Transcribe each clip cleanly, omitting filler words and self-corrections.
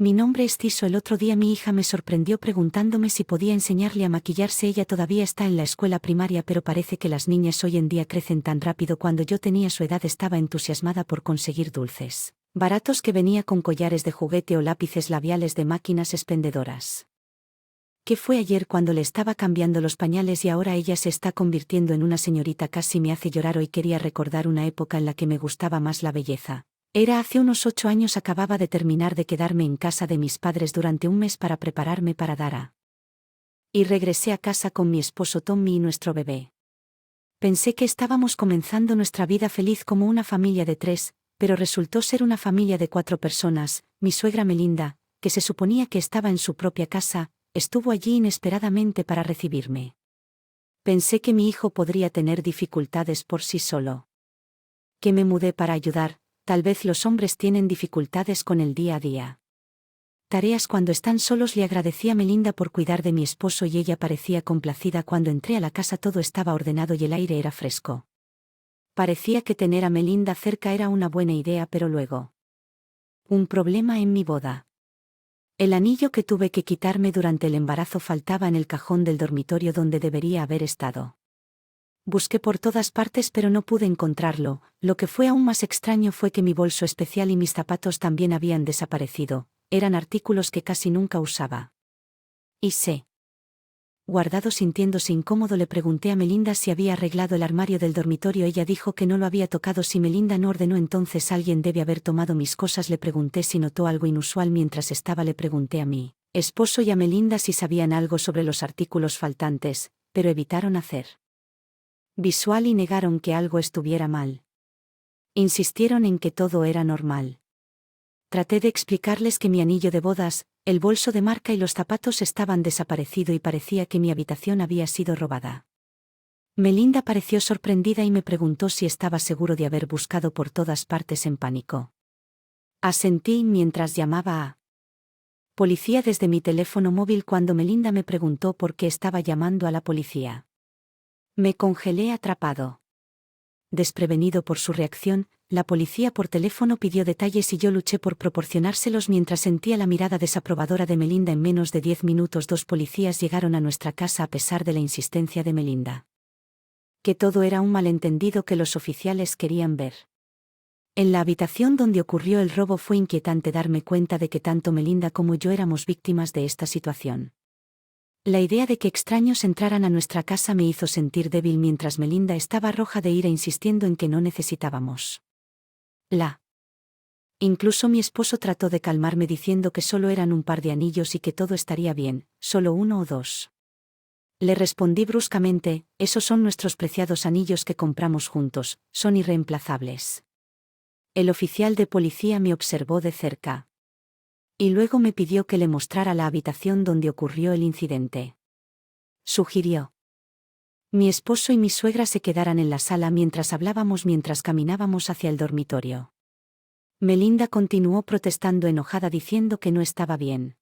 Mi nombre es Tiso. El otro día mi hija me sorprendió preguntándome si podía enseñarle a maquillarse. Ella todavía está en la escuela primaria, pero parece que las niñas hoy en día crecen tan rápido. Cuando yo tenía su edad estaba entusiasmada por conseguir dulces baratos que venía con collares de juguete o lápices labiales de máquinas expendedoras. ¿Qué fue ayer cuando le estaba cambiando los pañales y ahora ella se está convirtiendo en una señorita? Casi me hace llorar. Hoy quería recordar una época en la que me gustaba más la belleza. Era hace unos 8 años. Acababa de terminar de quedarme en casa de mis padres durante un mes para prepararme para Dara. Y regresé a casa con mi esposo Tommy y nuestro bebé. Pensé que estábamos comenzando nuestra vida feliz como una familia de 3, pero resultó ser una familia de 4 personas. Mi suegra Melinda, que se suponía que estaba en su propia casa, estuvo allí inesperadamente para recibirme. Pensé que mi hijo podría tener dificultades por sí solo. Que me mudé para ayudar. Tal vez los hombres tienen dificultades con el día a día. Tareas cuando están solos. Le agradecí a Melinda por cuidar de mi esposo y ella parecía complacida. Cuando entré a la casa todo estaba ordenado y el aire era fresco. Parecía que tener a Melinda cerca era una buena idea, pero luego. Un problema en mi boda. El anillo que tuve que quitarme durante el embarazo faltaba en el cajón del dormitorio donde debería haber estado. Busqué por todas partes pero no pude encontrarlo. Lo que fue aún más extraño fue que mi bolso especial y mis zapatos también habían desaparecido. Eran artículos que casi nunca usaba. Y sé. Guardado. Sintiéndose incómodo, le pregunté a Melinda si había arreglado el armario del dormitorio. Ella dijo que no lo había tocado. Si Melinda no ordenó, entonces alguien debe haber tomado mis cosas. Le pregunté si notó algo inusual mientras estaba. Le pregunté a mi esposo y a Melinda si sabían algo sobre los artículos faltantes, pero evitaron hacer visual y negaron que algo estuviera mal. Insistieron en que todo era normal. Traté de explicarles que mi anillo de bodas, el bolso de marca y los zapatos estaban desaparecidos y parecía que mi habitación había sido robada. Melinda pareció sorprendida y me preguntó si estaba seguro de haber buscado por todas partes en pánico. Asentí mientras llamaba a policía desde mi teléfono móvil. Cuando Melinda me preguntó por qué estaba llamando a la policía, me congelé atrapado. Desprevenido por su reacción, la policía por teléfono pidió detalles y yo luché por proporcionárselos mientras sentía la mirada desaprobadora de Melinda. En menos de 10 minutos 2 policías llegaron a nuestra casa a pesar de la insistencia de Melinda. Que todo era un malentendido que los oficiales querían ver. En la habitación donde ocurrió el robo fue inquietante darme cuenta de que tanto Melinda como yo éramos víctimas de esta situación. La idea de que extraños entraran a nuestra casa me hizo sentir débil mientras Melinda estaba roja de ira insistiendo en que no necesitábamos Incluso mi esposo trató de calmarme diciendo que solo eran un par de anillos y que todo estaría bien, solo 1 o 2. Le respondí bruscamente: esos son nuestros preciados anillos que compramos juntos, son irreemplazables. El oficial de policía me observó de cerca. Y luego me pidió que le mostrara la habitación donde ocurrió el incidente. Sugirió. Mi esposo y mi suegra se quedaran en la sala mientras hablábamos mientras caminábamos hacia el dormitorio. Melinda continuó protestando enojada diciendo que no estaba bien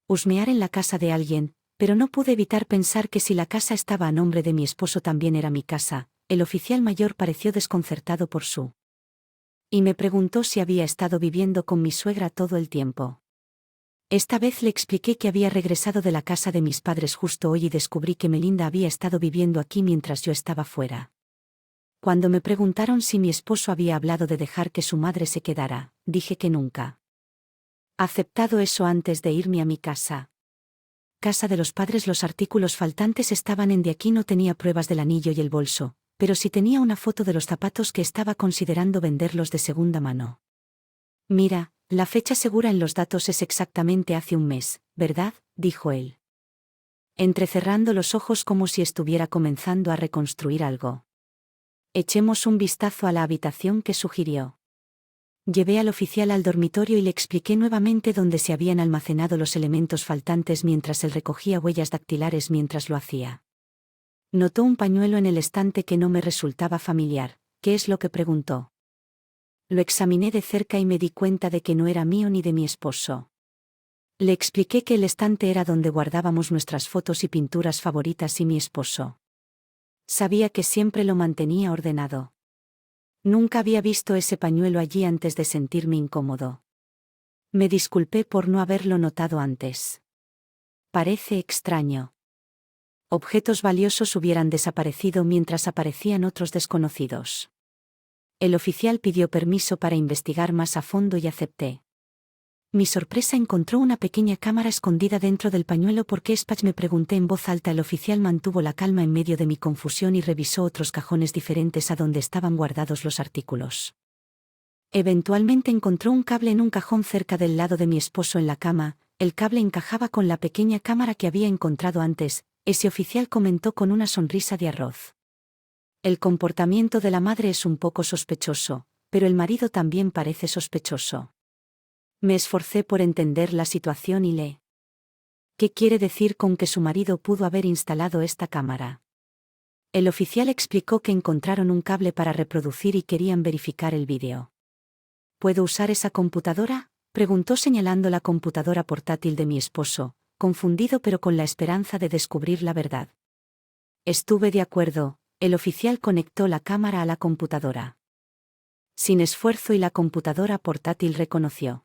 husmear en la casa de alguien, pero no pude evitar pensar que si la casa estaba a nombre de mi esposo también era mi casa. El oficial mayor pareció desconcertado por su y me preguntó si había estado viviendo con mi suegra todo el tiempo. Esta vez le expliqué que había regresado de la casa de mis padres justo hoy y descubrí que Melinda había estado viviendo aquí mientras yo estaba fuera. Cuando me preguntaron si mi esposo había hablado de dejar que su madre se quedara, dije que nunca aceptado eso antes de irme a mi casa. Casa de los padres. Los artículos faltantes estaban en de aquí. No tenía pruebas del anillo y el bolso, pero sí tenía una foto de los zapatos que estaba considerando venderlos de segunda mano. Mira, la fecha segura en los datos es exactamente hace un mes, ¿verdad?, dijo él, entrecerrando los ojos como si estuviera comenzando a reconstruir algo. Echemos un vistazo a la habitación que sugirió. Llevé al oficial al dormitorio y le expliqué nuevamente dónde se habían almacenado los elementos faltantes mientras él recogía huellas dactilares mientras lo hacía. Notó un pañuelo en el estante que no me resultaba familiar. ¿Qué es lo que preguntó? Lo examiné de cerca y me di cuenta de que no era mío ni de mi esposo. Le expliqué que el estante era donde guardábamos nuestras fotos y pinturas favoritas y mi esposo sabía que siempre lo mantenía ordenado. Nunca había visto ese pañuelo allí antes de sentirme incómodo. Me disculpé por no haberlo notado antes. Parece extraño. Objetos valiosos hubieran desaparecido mientras aparecían otros desconocidos. El oficial pidió permiso para investigar más a fondo y acepté. Mi sorpresa encontró una pequeña cámara escondida dentro del pañuelo. ¿Por qué Spatch? Me pregunté en voz alta. El oficial mantuvo la calma en medio de mi confusión y revisó otros cajones diferentes a donde estaban guardados los artículos. Eventualmente encontró un cable en un cajón cerca del lado de mi esposo en la cama. El cable encajaba con la pequeña cámara que había encontrado antes. Ese oficial comentó con una sonrisa de arroz. El comportamiento de la madre es un poco sospechoso, pero el marido también parece sospechoso. Me esforcé por entender la situación y le... ¿Qué quiere decir con que su marido pudo haber instalado esta cámara? El oficial explicó que encontraron un cable para reproducir y querían verificar el vídeo. ¿Puedo usar esa computadora?, preguntó señalando la computadora portátil de mi esposo, confundido pero con la esperanza de descubrir la verdad. Estuve de acuerdo. El oficial conectó la cámara a la computadora. Sin esfuerzo y la computadora portátil reconoció.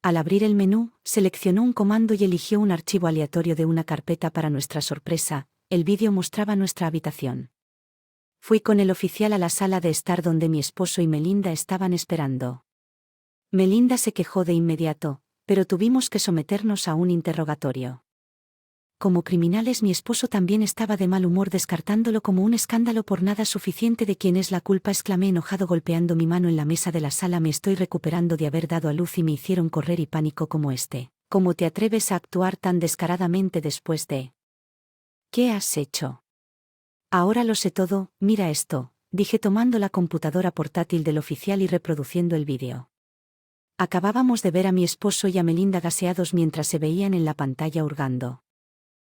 Al abrir el menú, seleccionó un comando y eligió un archivo aleatorio de una carpeta. Para nuestra sorpresa, el vídeo mostraba nuestra habitación. Fui con el oficial a la sala de estar donde mi esposo y Melinda estaban esperando. Melinda se quejó de inmediato, pero tuvimos que someternos a un interrogatorio. Como criminales, mi esposo también estaba de mal humor, descartándolo como un escándalo. Por nada suficiente. ¿De quién es la culpa?, exclamé enojado golpeando mi mano en la mesa de la sala. Me estoy recuperando de haber dado a luz y me hicieron correr y pánico como este. ¿Cómo te atreves a actuar tan descaradamente después de... ¿Qué has hecho? Ahora lo sé todo. Mira esto, dije tomando la computadora portátil del oficial y reproduciendo el vídeo. Acabábamos de ver a mi esposo y a Melinda gaseados mientras se veían en la pantalla hurgando.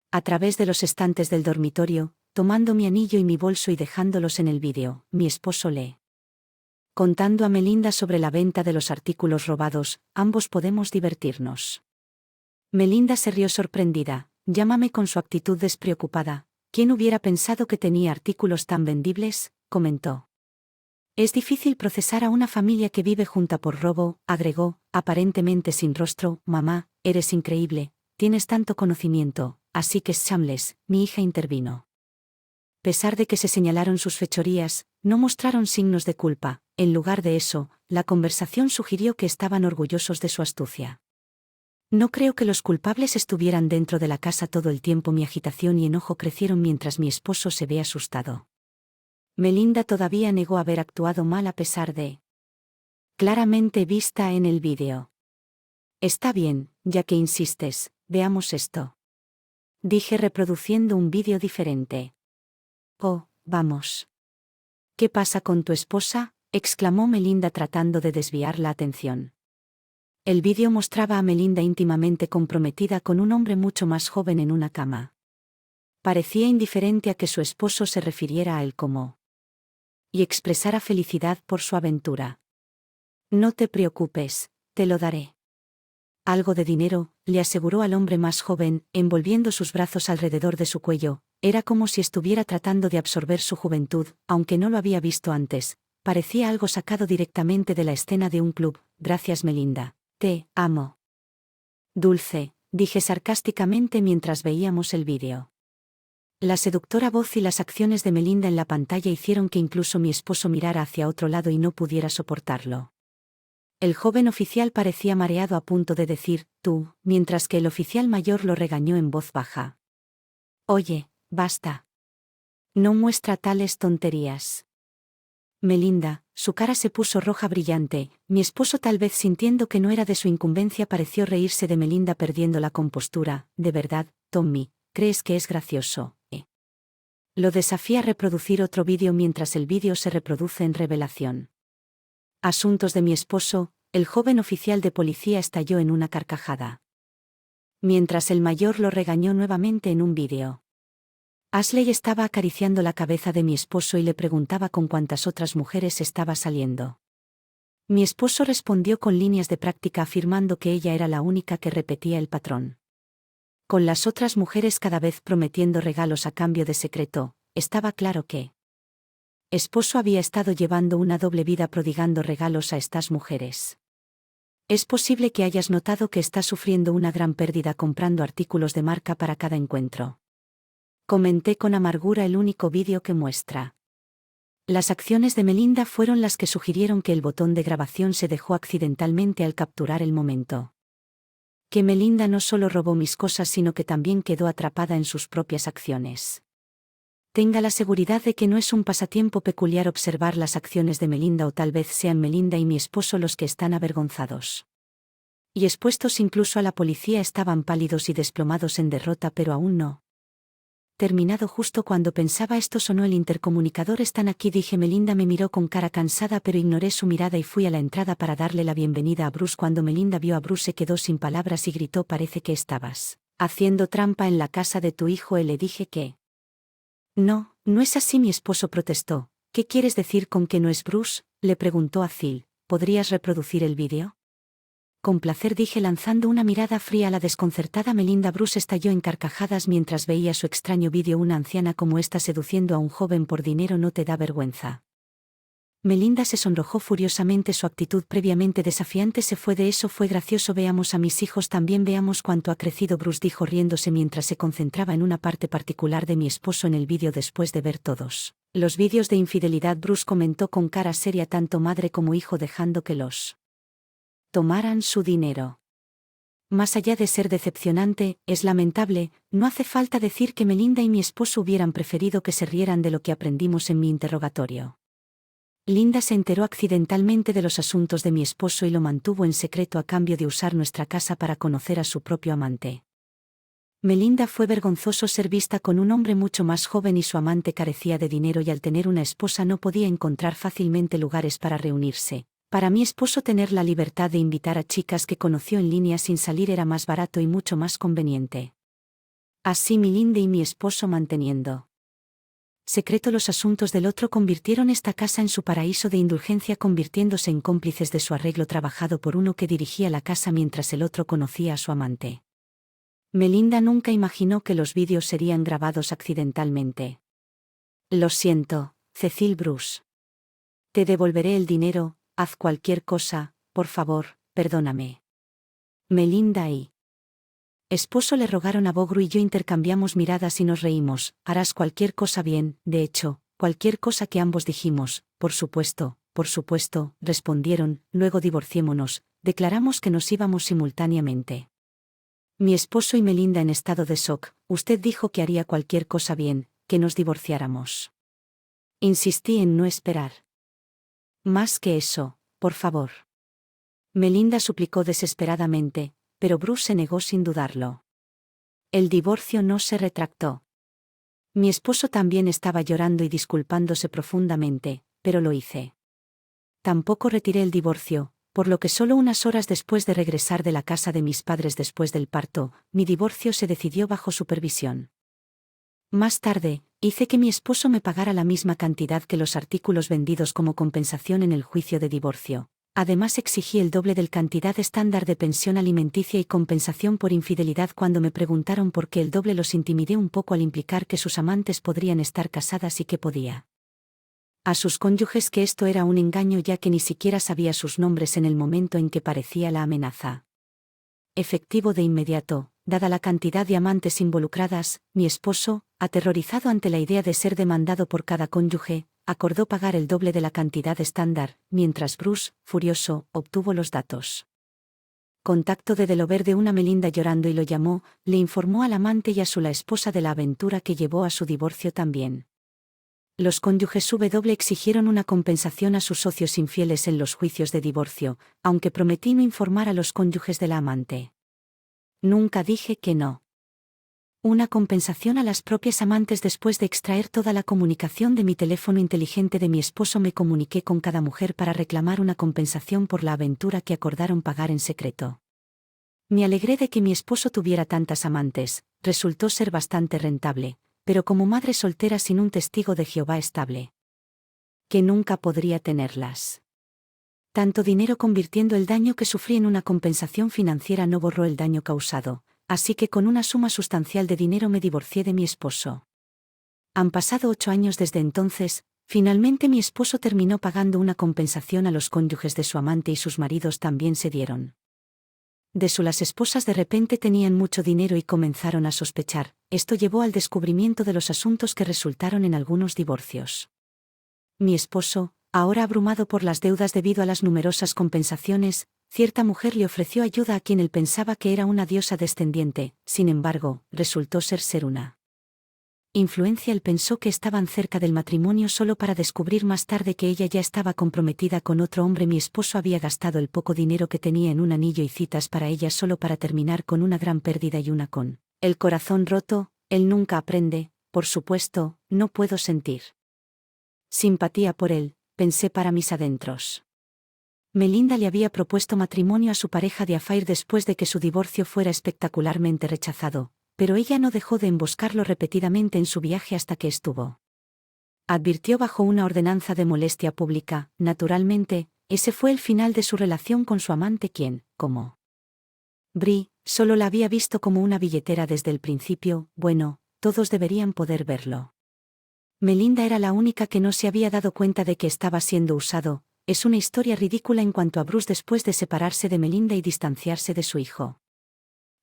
A través de los estantes del dormitorio, tomando mi anillo y mi bolso y dejándolos en el vídeo, mi esposo lee. Contando a Melinda sobre la venta de los artículos robados, ambos podemos divertirnos. Melinda se rió sorprendida. Llámame con su actitud despreocupada. ¿Quién hubiera pensado que tenía artículos tan vendibles?, comentó. Es difícil procesar a una familia que vive junta por robo, agregó, aparentemente sin rostro. Mamá, eres increíble, tienes tanto conocimiento. Así que Shameless, mi hija, intervino. A pesar de que se señalaron sus fechorías, no mostraron signos de culpa. En lugar de eso, la conversación sugirió que estaban orgullosos de su astucia. No creo que los culpables estuvieran dentro de la casa todo el tiempo. Mi agitación y enojo crecieron mientras mi esposo se ve asustado. Melinda todavía negó haber actuado mal a pesar de... claramente vista en el vídeo. Está bien, ya que insistes, veamos esto. Dije reproduciendo un vídeo diferente. Oh, vamos. ¿Qué pasa con tu esposa?, exclamó Melinda tratando de desviar la atención. El vídeo mostraba a Melinda íntimamente comprometida con un hombre mucho más joven en una cama. Parecía indiferente a que su esposo se refiriera a él como... y expresara felicidad por su aventura. No te preocupes, te lo daré. Algo de dinero, le aseguró al hombre más joven, envolviendo sus brazos alrededor de su cuello. Era como si estuviera tratando de absorber su juventud, aunque no lo había visto antes. Parecía algo sacado directamente de la escena de un club. Gracias, Melinda. Te amo. Dulce, dije sarcásticamente mientras veíamos el vídeo. La seductora voz y las acciones de Melinda en la pantalla hicieron que incluso mi esposo mirara hacia otro lado y no pudiera soportarlo. El joven oficial parecía mareado a punto de decir, tú, mientras que el oficial mayor lo regañó en voz baja. Oye, basta. No muestra tales tonterías. Melinda, su cara se puso roja brillante. Mi esposo, tal vez sintiendo que no era de su incumbencia, pareció reírse de Melinda perdiendo la compostura. De verdad, Tommy, ¿crees que es gracioso? Lo desafía a reproducir otro vídeo mientras el vídeo se reproduce en revelación. Asuntos de mi esposo, el joven oficial de policía estalló en una carcajada. Mientras el mayor lo regañó nuevamente en un vídeo. Ashley estaba acariciando la cabeza de mi esposo y le preguntaba con cuántas otras mujeres estaba saliendo. Mi esposo respondió con líneas de práctica afirmando que ella era la única que repetía el patrón. Con las otras mujeres cada vez prometiendo regalos a cambio de secreto, estaba claro que esposo había estado llevando una doble vida prodigando regalos a estas mujeres. Es posible que hayas notado que estás sufriendo una gran pérdida comprando artículos de marca para cada encuentro. Comenté con amargura el único vídeo que muestra. Las acciones de Melinda fueron las que sugirieron que el botón de grabación se dejó accidentalmente al capturar el momento. Que Melinda no solo robó mis cosas sino que también quedó atrapada en sus propias acciones. Tenga la seguridad de que no es un pasatiempo peculiar observar las acciones de Melinda, o tal vez sean Melinda y mi esposo los que están avergonzados. Y expuestos incluso a la policía, estaban pálidos y desplomados en derrota, pero aún no. Terminado. Justo cuando pensaba esto sonó el intercomunicador. Están aquí, dije. Melinda me miró con cara cansada, pero ignoré su mirada y fui a la entrada para darle la bienvenida a Bruce. Cuando Melinda vio a Bruce se quedó sin palabras y gritó: parece que estabas haciendo trampa en la casa de tu hijo. Le dije que no, no es así. Mi esposo protestó. ¿Qué quieres decir con que no es Bruce?, le preguntó a Phil. ¿Podrías reproducir el vídeo? Con placer, dije lanzando una mirada fría a la desconcertada Melinda. Bruce estalló en carcajadas mientras veía su extraño vídeo. Una anciana como esta seduciendo a un joven por dinero, ¿no te da vergüenza? Melinda se sonrojó furiosamente. Su actitud previamente desafiante se fue. De eso fue gracioso. Veamos a mis hijos también, veamos cuánto ha crecido Bruce, dijo riéndose mientras se concentraba en una parte particular de mi esposo en el vídeo. Después de ver todos los vídeos de infidelidad, Bruce comentó con cara seria, tanto madre como hijo dejando que los tomaran su dinero. Más allá de ser decepcionante, es lamentable. No hace falta decir que Melinda y mi esposo hubieran preferido que se rieran de lo que aprendimos en mi interrogatorio. Linda se enteró accidentalmente de los asuntos de mi esposo y lo mantuvo en secreto a cambio de usar nuestra casa para conocer a su propio amante. Melinda fue vergonzoso ser vista con un hombre mucho más joven y su amante carecía de dinero y al tener una esposa no podía encontrar fácilmente lugares para reunirse. Para mi esposo tener la libertad de invitar a chicas que conoció en línea sin salir era más barato y mucho más conveniente. Así Melinda y mi esposo, manteniendo secreto los asuntos del otro, convirtieron esta casa en su paraíso de indulgencia, convirtiéndose en cómplices de su arreglo trabajado por uno que dirigía la casa mientras el otro conocía a su amante. Melinda nunca imaginó que los vídeos serían grabados accidentalmente. Lo siento, Cecil. Bruce. Te devolveré el dinero, haz cualquier cosa, por favor, perdóname. Melinda y esposo le rogaron a Bogru y yo intercambiamos miradas y nos reímos. Harás cualquier cosa bien, de hecho, cualquier cosa que ambos dijimos. Por supuesto, respondieron. Luego divorciémonos, declaramos que nos íbamos simultáneamente. Mi esposo y Melinda en estado de shock. Usted dijo que haría cualquier cosa bien, que nos divorciáramos. Insistí en no esperar más que eso, por favor. Melinda suplicó desesperadamente, pero Bruce se negó sin dudarlo. El divorcio no se retractó. Mi esposo también estaba llorando y disculpándose profundamente, pero lo hice. Tampoco retiré el divorcio, por lo que solo unas horas después de regresar de la casa de mis padres después del parto, mi divorcio se decidió bajo supervisión. Más tarde, hice que mi esposo me pagara la misma cantidad que los artículos vendidos como compensación en el juicio de divorcio. Además exigí el doble del cantidad estándar de pensión alimenticia y compensación por infidelidad. Cuando me preguntaron por qué el doble, los intimidé un poco al implicar que sus amantes podrían estar casadas y que podía a sus cónyuges que esto era un engaño, ya que ni siquiera sabía sus nombres en el momento en que parecía la amenaza efectivo de inmediato. Dada la cantidad de amantes involucradas, mi esposo, aterrorizado ante la idea de ser demandado por cada cónyuge, acordó pagar el doble de la cantidad estándar, mientras Bruce, furioso, obtuvo los datos contacto de Delaware de una Melinda llorando y lo llamó. Le informó al amante y a la esposa de la aventura que llevó a su divorcio también. Los cónyuges W exigieron una compensación a sus socios infieles en los juicios de divorcio, aunque prometí no informar a los cónyuges de la amante. Nunca dije que no. Una compensación a las propias amantes. Después de extraer toda la comunicación de mi teléfono inteligente de mi esposo, me comuniqué con cada mujer para reclamar una compensación por la aventura que acordaron pagar en secreto. Me alegré de que mi esposo tuviera tantas amantes. Resultó ser bastante rentable, pero como madre soltera sin un testigo de Jehová estable, que nunca podría tenerlas. Tanto dinero convirtiendo el daño que sufrí en una compensación financiera no borró el daño causado, así que con una suma sustancial de dinero me divorcié de mi esposo. Han pasado 8 años desde entonces. Finalmente mi esposo terminó pagando una compensación a los cónyuges de su amante y sus maridos también se dieron. Las esposas de repente tenían mucho dinero y comenzaron a sospechar. Esto llevó al descubrimiento de los asuntos que resultaron en algunos divorcios. Mi esposo, ahora abrumado por las deudas debido a las numerosas compensaciones, cierta mujer le ofreció ayuda a quien él pensaba que era una diosa descendiente, sin embargo, resultó ser una influencia. Él pensó que estaban cerca del matrimonio solo para descubrir más tarde que ella ya estaba comprometida con otro hombre. Mi esposo había gastado el poco dinero que tenía en un anillo y citas para ella solo para terminar con una gran pérdida y una con el corazón roto. Él nunca aprende, por supuesto, no puedo sentir simpatía por él, pensé para mis adentros. Melinda le había propuesto matrimonio a su pareja de affair después de que su divorcio fuera espectacularmente rechazado, pero ella no dejó de emboscarlo repetidamente en su viaje hasta que estuvo. Advirtió bajo una ordenanza de molestia pública. Naturalmente, ese fue el final de su relación con su amante quien, como Brie, solo la había visto como una billetera desde el principio. Bueno, todos deberían poder verlo. Melinda era la única que no se había dado cuenta de que estaba siendo usado. Es una historia ridícula en cuanto a Bruce después de separarse de Melinda y distanciarse de su hijo.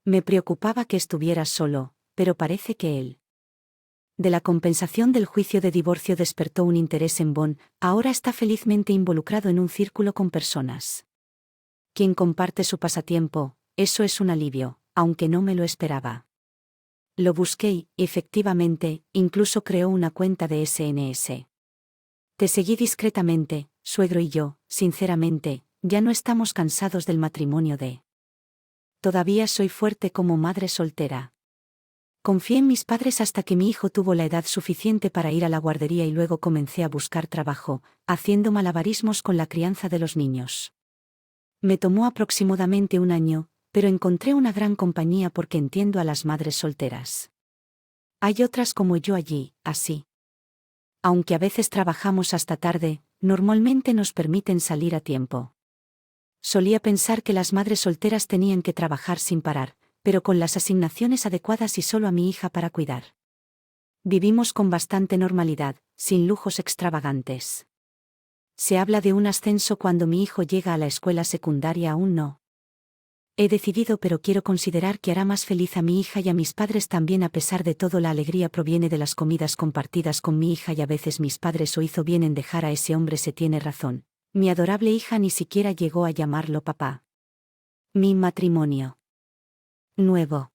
Me preocupaba que estuvieras solo, pero parece que él. De la compensación del juicio de divorcio despertó un interés en Bond. Ahora está felizmente involucrado en un círculo con personas quien comparte su pasatiempo. Eso es un alivio, aunque no me lo esperaba. Lo busqué y, efectivamente, incluso creó una cuenta de SNS. Te seguí discretamente, suegro y yo, sinceramente, ya no estamos cansados del matrimonio de. Todavía soy fuerte como madre soltera. Confié en mis padres hasta que mi hijo tuvo la edad suficiente para ir a la guardería y luego comencé a buscar trabajo, haciendo malabarismos con la crianza de los niños. Me tomó aproximadamente un año, pero encontré una gran compañía porque entiendo a las madres solteras. Hay otras como yo allí, así. Aunque a veces trabajamos hasta tarde, normalmente nos permiten salir a tiempo. Solía pensar que las madres solteras tenían que trabajar sin parar, pero con las asignaciones adecuadas y solo a mi hija para cuidar. Vivimos con bastante normalidad, sin lujos extravagantes. Se habla de un ascenso cuando mi hijo llega a la escuela secundaria, aún no. He decidido, pero quiero considerar que hará más feliz a mi hija y a mis padres también. A pesar de todo, la alegría proviene de las comidas compartidas con mi hija y a veces mis padres o hizo bien en dejar a ese hombre. Se tiene razón. Mi adorable hija ni siquiera llegó a llamarlo papá. Mi matrimonio nuevo.